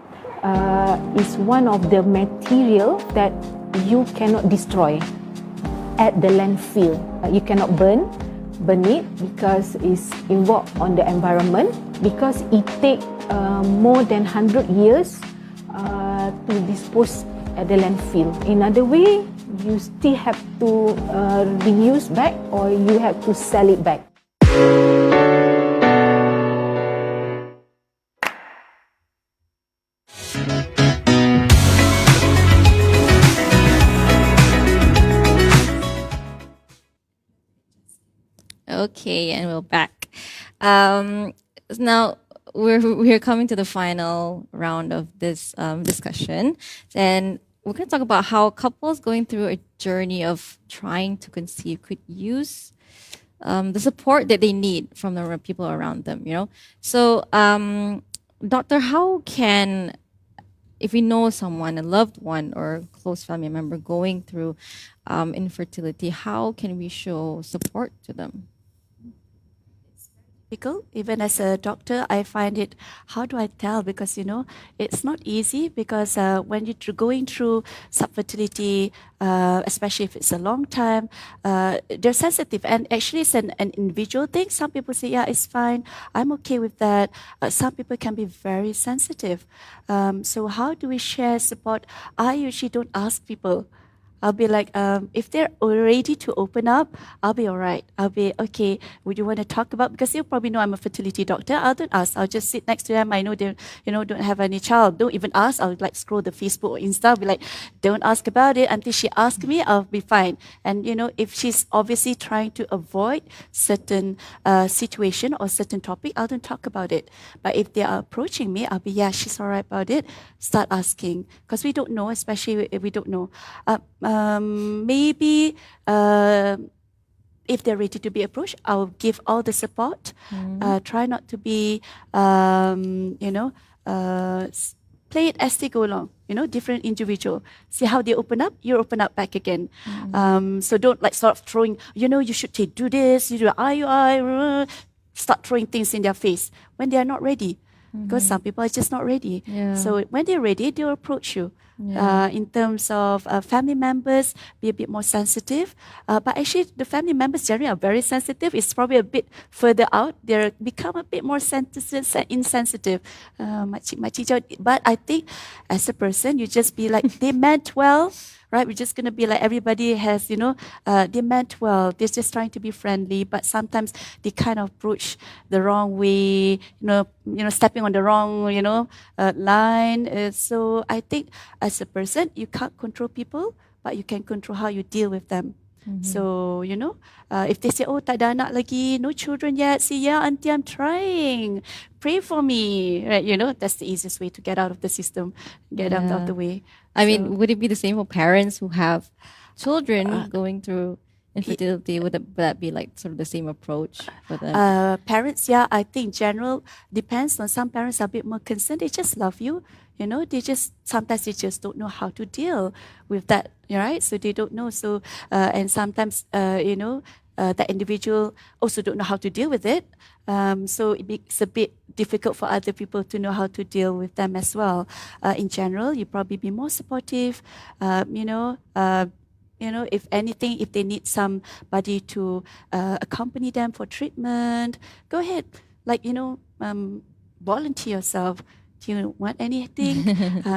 S5: is one of the material that you cannot destroy at the landfill. You cannot burn it because it's involved on the environment, because it takes more than 100 years to dispose at the landfill. In other way, you still have to reuse back or you have to sell it back.
S1: Okay, and we're back. Now we're coming to the final round of this discussion, and we're going to talk about how couples going through a journey of trying to conceive could use the support that they need from the people around them. So, doctor, how can, if we know someone, a loved one or close family member going through infertility, how can we show support to them?
S2: Even as a doctor, I find it, how do I tell? Because, it's not easy because when you're going through subfertility, especially if it's a long time, they're sensitive. And actually, it's an individual thing. Some people say, yeah, it's fine. I'm okay with that. Some people can be very sensitive. So how do we share support? I usually don't ask people. I'll be like, if they're ready to open up, I'll be all right. I'll be, okay, would you want to talk about, because you probably know I'm a fertility doctor. I don't ask. I'll just sit next to them. I know they, don't have any child. Don't even ask. I'll like scroll the Facebook or Insta. I'll be like, don't ask about it until she asks me. I'll be fine. And, if she's obviously trying to avoid certain situation or certain topic, I don't talk about it. But if they are approaching me, I'll be, yeah, she's all right about it. Start asking, because we don't know, especially if we don't know. Maybe if they're ready to be approached, I'll give all the support. Try not to be, play it as they go along. Different individual. See how they open up, you open up back again. So don't like sort of throwing, you should do this, you do I, start throwing things in their face when they are not ready. Because some people are just not ready.
S1: Yeah.
S2: So when they're ready, they'll approach you.
S1: Yeah.
S2: In terms of family members, be a bit more sensitive. But actually, the family members generally are very sensitive. It's probably a bit further out. They become a bit more insensitive. But I think as a person, you just be like, they meant well. Right, we're just going to be like everybody has, they meant well. They're just trying to be friendly, but sometimes they kind of approach the wrong way, stepping on the wrong, line. So I think as a person, you can't control people, but you can control how you deal with them. So, if they say, oh, tak ada anak lagi, no children yet, say, yeah, auntie, I'm trying. Pray for me. Right, that's the easiest way to get out of the system, get out of the way.
S1: I mean, would it be the same for parents who have children going through infertility? Would that be like sort of the same approach for them?
S2: Parents, yeah, I think general depends on. Some parents are a bit more concerned. They just love you. Sometimes they just don't know how to deal with that, right? So they don't know. So, and sometimes, that individual also don't know how to deal with it. So it's a bit difficult for other people to know how to deal with them as well. In general, you probably be more supportive, if anything, if they need somebody to accompany them for treatment, go ahead. Volunteer yourself. Do you want anything?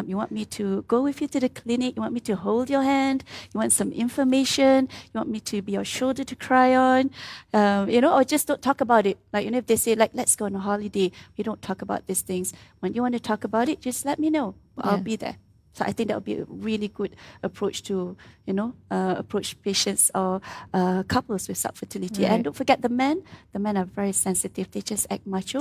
S2: You want me to go with you to the clinic? You want me to hold your hand? You want some information? You want me to be your shoulder to cry on? Or just don't talk about it. If they say, let's go on a holiday, we don't talk about these things. When you want to talk about it, just let me know. I'll be there. So I think that would be a really good approach to, approach patients or couples with subfertility.
S1: Right.
S2: And don't forget the men. The men are very sensitive. They just act macho.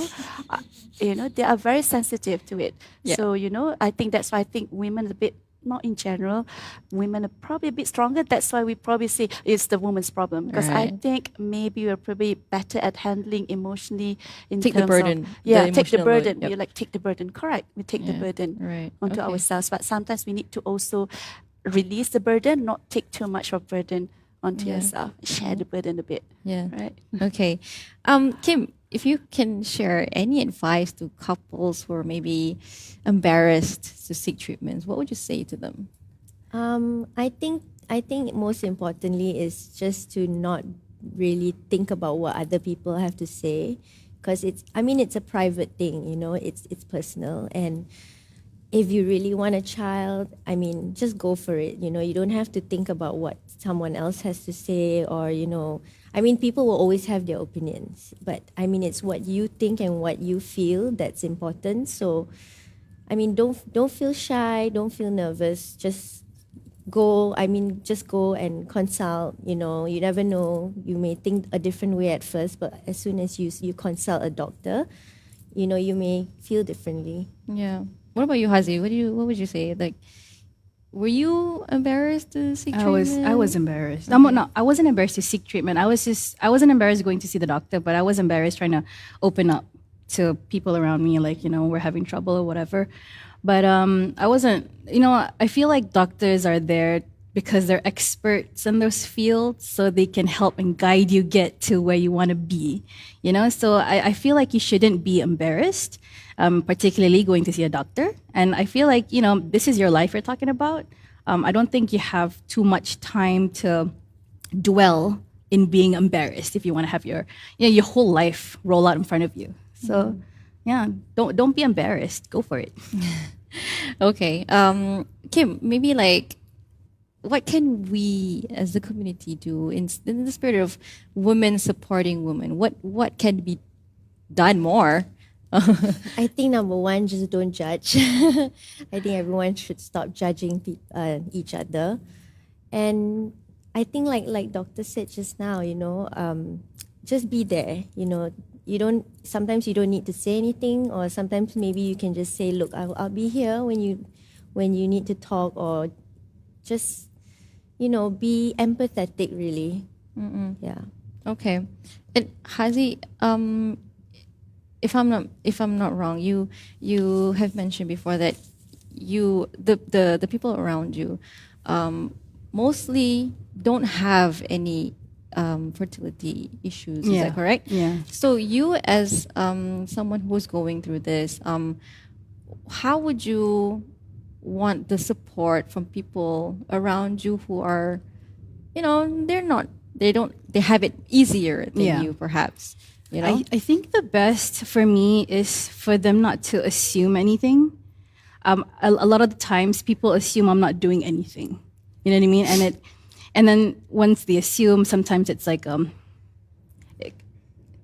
S2: They are very sensitive to it.
S1: Yeah.
S2: So, I think that's why I think women are a bit, not in general. Women are probably a bit stronger. That's why we probably say it's the woman's problem. Because I
S1: Right.
S2: think maybe we're probably better at handling emotionally in
S1: Take the
S2: terms
S1: burden,
S2: of
S1: the
S2: take the
S1: emotional load,
S2: burden.
S1: yep.
S2: We like take the burden. Correct. We take the
S1: Yeah,
S2: burden
S1: right.
S2: onto
S1: Okay.
S2: ourselves. But sometimes we need to also release the burden, not take too much of burden onto
S1: Yeah.
S2: yourself. Share the burden a bit.
S1: Yeah.
S2: Right.
S1: Okay. Kim, if you can share any advice to couples who are maybe embarrassed to seek treatments, what would you say to them?
S4: I think most importantly is just to not really think about what other people have to say, because it's a private thing, it's personal. And if you really want a child, just go for it. You don't have to think about what someone else has to say, or people will always have their opinions, but it's what you think and what you feel that's important. So don't feel shy, don't feel nervous, just go and consult. You never know, you may think a different way at first, but as soon as you consult a doctor, you may feel differently.
S1: Yeah. What about you, Hazi? What would you say? Like, were you embarrassed to seek treatment?
S3: I was embarrassed. No, I wasn't embarrassed to seek treatment. I wasn't embarrassed going to see the doctor, but I was embarrassed trying to open up to people around me, like, we're having trouble or whatever. But I wasn't, I feel like doctors are there because they're experts in those fields, so they can help and guide you get to where you want to be, So I feel like you shouldn't be embarrassed, particularly going to see a doctor. And I feel like, this is your life you're talking about. I don't think you have too much time to dwell in being embarrassed if you want to have your whole life roll out in front of you. So, yeah, don't be embarrassed. Go for it.
S1: Okay. Kim, maybe like, what can we as the community do in the spirit of women supporting women? What can be done more?
S4: I think number one, just don't judge. I think everyone should stop judging each other. And I think like Doctor said just now, just be there. Sometimes you don't need to say anything, or sometimes maybe you can just say, look, I'll be here when you need to talk, or just be empathetic, really. Yeah.
S1: Okay. And Hazi, if I'm not wrong, you have mentioned before that the people around you mostly don't have any fertility issues. Is that correct?
S3: Yeah.
S1: So you, as someone who's going through this, how would you want the support from people around you who are, they have it easier than you, perhaps?
S3: I think the best for me is for them not to assume anything. A lot of the times people assume I'm not doing anything. You know what I mean? And then once they assume, sometimes it's like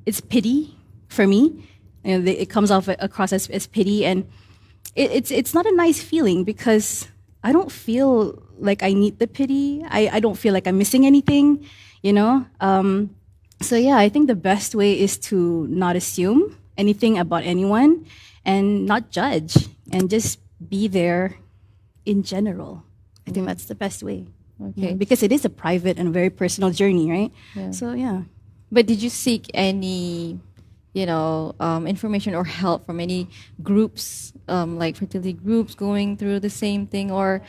S3: it's pity for me. It comes across as pity, and it's not a nice feeling, because I don't feel like I need the pity. I don't feel like I'm missing anything. So yeah, I think the best way is to not assume anything about anyone and not judge, and just be there in general. I think that's the best way.
S1: Okay.
S3: Yeah, because it is a private and a very personal journey, right?
S1: Yeah.
S3: So yeah.
S1: But did you seek any, information or help from any groups, like fertility groups going through the same thing or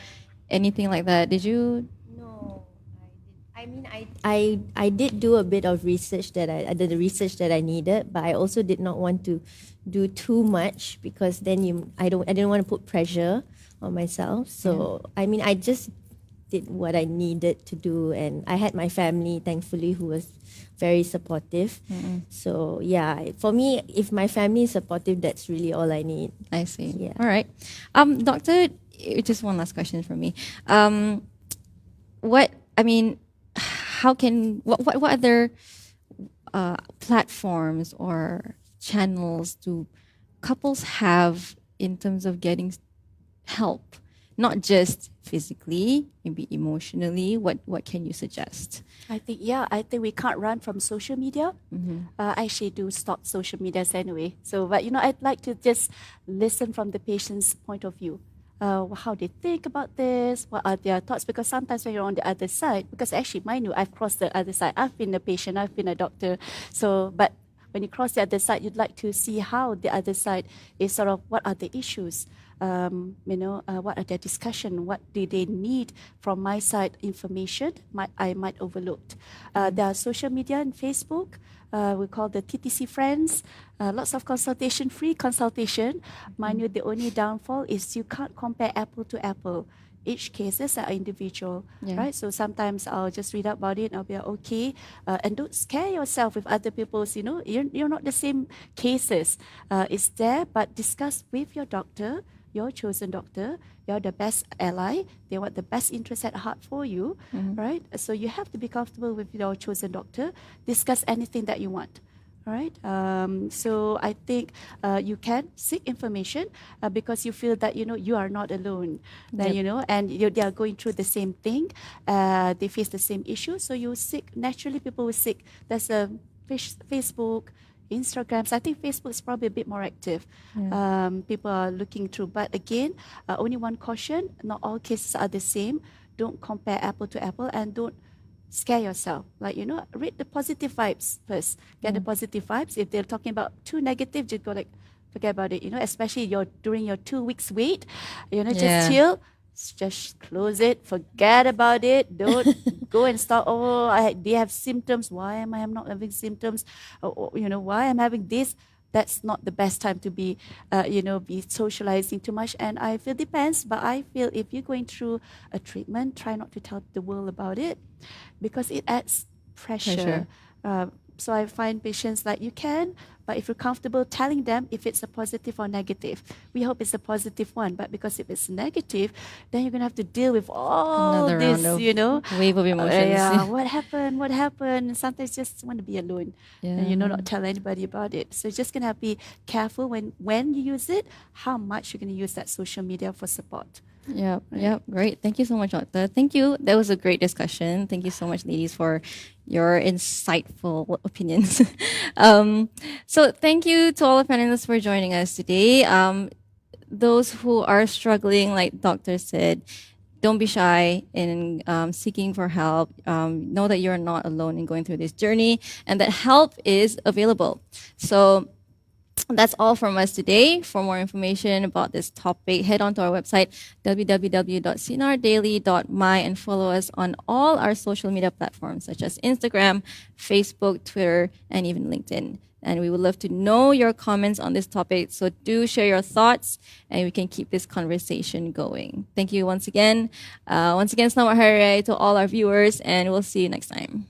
S1: anything like that? Did you?
S4: No, I did. I did do a bit of research I did the research that I needed, but I also did not want to do too much, because then I didn't want to put pressure on myself. So I just did what I needed to do, and I had my family, thankfully, who was very supportive. So yeah, for me, if my family is supportive, that's really all I need.
S1: I see.
S4: Yeah.
S1: All right. Doctor, just one last question from me. What other platforms or channels do couples have in terms of getting help? Not just physically, maybe emotionally. What can you suggest?
S2: I think we can't run from social media. I actually do stop social medias anyway. So, but I'd like to just listen from the patient's point of view. how they think about this, what are their thoughts. Because sometimes when you're on the other side, because actually, mind you, I've crossed the other side. I've been a patient, I've been a doctor. So, but when you cross the other side, you'd like to see how the other side is sort of what are the issues, what are their discussion, what do they need from my side information I might overlooked. There are social media and Facebook. We call the TTC friends. Lots of consultation, free consultation. Mind you, the only downfall is you can't compare apple to apple. Each cases are individual, right? So sometimes I'll just read up about it and I'll be like, okay, and don't scare yourself with other people's, you're not the same cases. It's there, but discuss with your doctor, your chosen doctor. You're the best ally. They want the best interest at heart for you, right? So you have to be comfortable with your chosen doctor. Discuss anything that you want. All right. So I think you can seek information because you feel that you are not alone. That and they are going through the same thing. They face the same issue. So you seek. Naturally, people will seek. There's a Facebook, Instagrams. I think Facebook is probably a bit more active. People are looking through. But again, only one caution: not all cases are the same. Don't compare apple to apple, and don't scare yourself. Read the positive vibes first. Get the positive vibes. If they're talking about too negative, just go forget about it. Especially during your 2 weeks wait, just chill. Just close it. Forget about it. Don't go and start. They have symptoms. Why am I not having symptoms? Why I'm having this? That's not the best time to be socializing too much. And I feel depends, but I feel if you're going through a treatment, try not to tell the world about it because it adds pressure. So I find patients like you can, but if you're comfortable telling them if it's a positive or negative, we hope it's a positive one. But because if it's negative, then you're gonna have to deal with all
S1: Another
S2: this,
S1: round of wave of emotions.
S2: what happened? What happened? And sometimes just want to be alone, and not tell anybody about it. So you're just gonna have to be careful when you use it, how much you're gonna use that social media for support.
S1: Yep. Great. Thank you so much, Doctor. Thank you. That was a great discussion. Thank you so much, ladies, for your insightful opinions. So thank you to all the panelists for joining us today. Those who are struggling, like Doctor said, don't be shy in seeking for help. Know that you're not alone in going through this journey and that help is available. So that's all from us today. For more information about this topic, head on to our website, www.sinardaily.my, and follow us on all our social media platforms such as Instagram, Facebook, Twitter, and even LinkedIn. And we would love to know your comments on this topic. So do share your thoughts and we can keep this conversation going. Thank you once again. Selamat Hari Raya to all our viewers, and we'll see you next time.